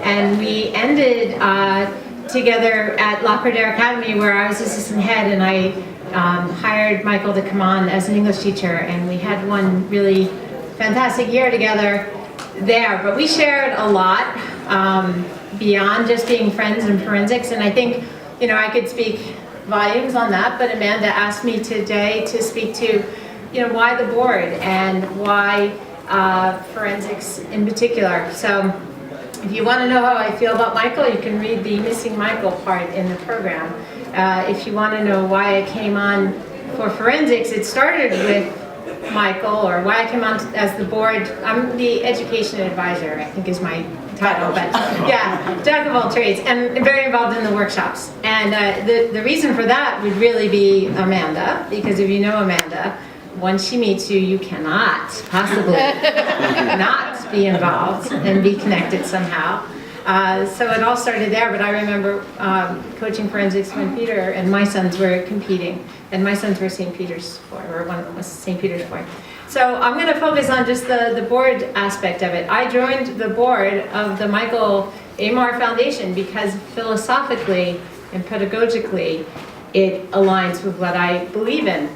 And we ended together at Lacordaire Academy, where I was assistant head, and I hired Michael to come on as an English teacher, and we had one really fantastic year together there. But we shared a lot beyond just being friends in forensics, and I think, you know, I could speak volumes on that, but Amanda asked me today to speak to, you know, why the board and why forensics in particular. So if you want to know how I feel about Michael, you can read the Missing Michael part in the program. If you want to know why I came on for forensics, it started with Michael, or why I came on as the board. I'm the education advisor, I think is my title, but yeah, jack of all trades, and very involved in the workshops. And the reason for that would really be Amanda, because if you know Amanda, once she meets you, you cannot possibly not be involved and be connected somehow. So it all started there, but I remember coaching forensics when Peter and my sons were competing, and my sons were St. Peter's Boy, or one of them was St. Peter's Boy. So I'm going to focus on just the board aspect of it. I joined the board of the Michael Amar Foundation because philosophically and pedagogically it aligns with what I believe in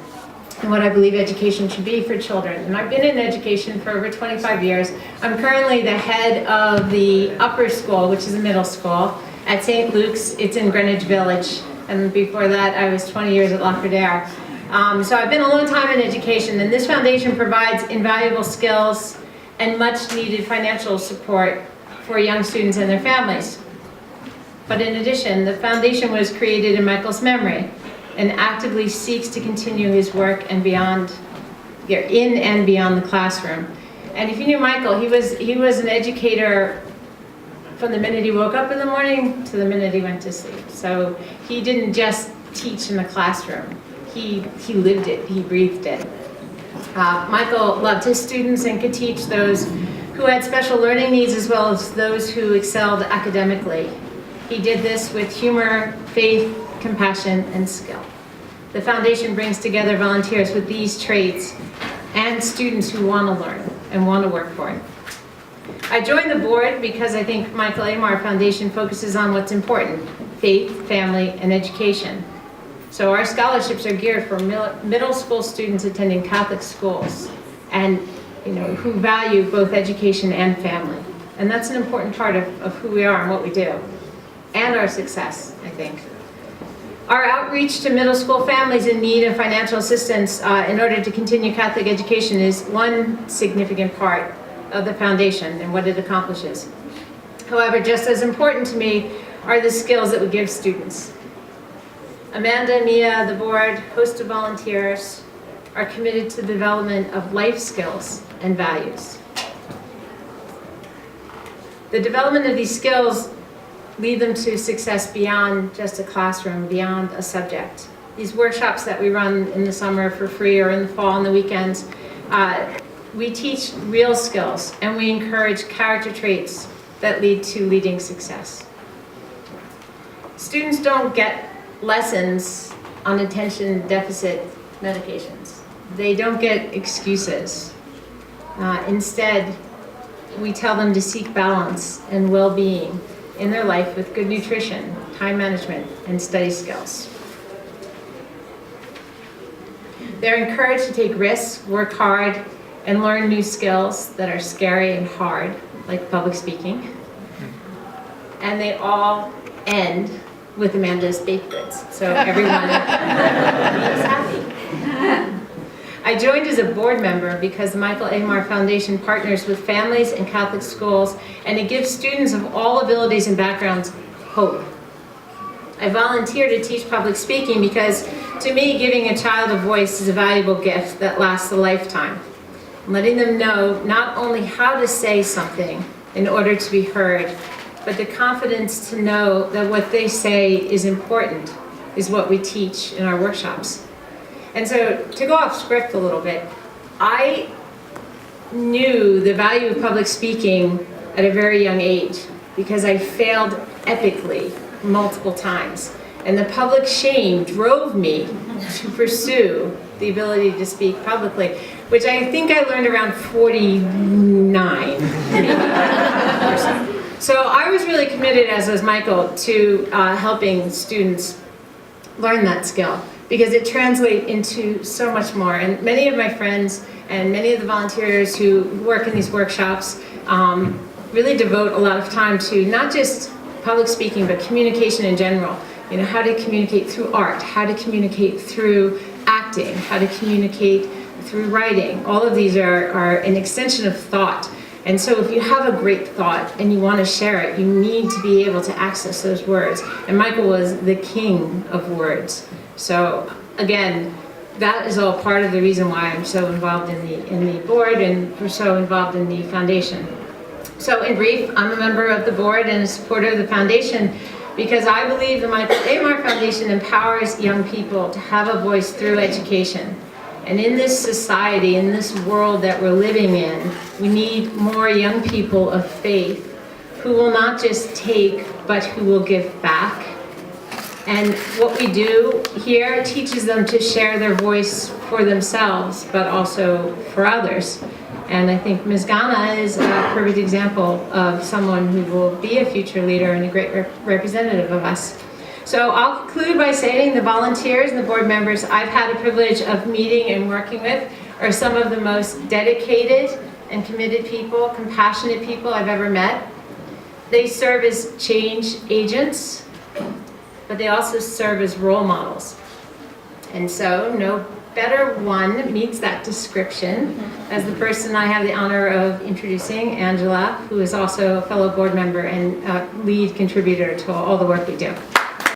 and what I believe education should be for children. And I've been in education for over 25 years. I'm currently the head of the upper school, which is a middle school, at St. Luke's. It's in Greenwich Village. And before that, I was 20 years at Lacordaire. So I've been a long time in education, and this foundation provides invaluable skills and much needed financial support for young students and their families. But in addition, the foundation was created in Michael's memory and actively seeks to continue his work and beyond, in and beyond the classroom. And if you knew Michael, he was an educator from the minute he woke up in the morning to the minute he went to sleep. So he didn't just teach in the classroom. He lived it, he breathed it. Michael loved his students and could teach those who had special learning needs as well as those who excelled academically. He did this with humor, faith, compassion, and skill. The foundation brings together volunteers with these traits and students who want to learn and want to work for it. I joined the board because I think Michael Amar Foundation focuses on what's important: faith, family, and education. So our scholarships are geared for middle school students attending Catholic schools and, you know, who value both education and family. And that's an important part of who we are and what we do, and our success, I think. Our outreach to middle school families in need of financial assistance in order to continue Catholic education is one significant part of the foundation and what it accomplishes. However, just as important to me are the skills that we give students. Amanda, Mia, the board, host of volunteers are committed to the development of life skills and values. The development of these skills lead them to success beyond just a classroom, beyond a subject. These workshops that we run in the summer for free or in the fall on the weekends, we teach real skills and we encourage character traits that lead to leading success. Students don't get lessons on attention deficit medications. They don't get excuses. Instead, we tell them to seek balance and well-being in their life with good nutrition, time management, and study skills. They're encouraged to take risks, work hard, and learn new skills that are scary and hard, like public speaking. And they all end with Amanda's baked goods, so everyone is happy. I joined as a board member because the Michael Amar Foundation partners with families and Catholic schools, and it gives students of all abilities and backgrounds hope. I volunteer to teach public speaking because, to me, giving a child a voice is a valuable gift that lasts a lifetime. Letting them know not only how to say something in order to be heard, but the confidence to know that what they say is important is what we teach in our workshops. And so, to go off script a little bit, I knew the value of public speaking at a very young age because I failed epically multiple times. And the public shame drove me to pursue the ability to speak publicly, which I think I learned around 49. So I was really committed, as was Michael, to helping students learn that skill, because it translates into so much more. And many of my friends and many of the volunteers who work in these workshops really devote a lot of time to not just public speaking, but communication in general. You know, how to communicate through art, how to communicate through acting, how to communicate through writing. All of these are an extension of thought. And so if you have a great thought and you want to share it, you need to be able to access those words. And Michael was the king of words. So again, that is all part of the reason why I'm so involved in the board and we're so involved in the foundation. So in brief, I'm a member of the board and a supporter of the foundation because I believe the Michael A. Moore Foundation empowers young people to have a voice through education. And in this society, in this world that we're living in, we need more young people of faith who will not just take, but who will give back. And what we do here teaches them to share their voice for themselves, but also for others. And I think Ms. Ghana is a perfect example of someone who will be a future leader and a great representative of us. So I'll conclude by saying the volunteers and the board members I've had the privilege of meeting and working with are some of the most dedicated and committed people, compassionate people I've ever met. They serve as change agents, but they also serve as role models. And so no better one meets that description as the person I have the honor of introducing, Angela, who is also a fellow board member and lead contributor to all the work we do.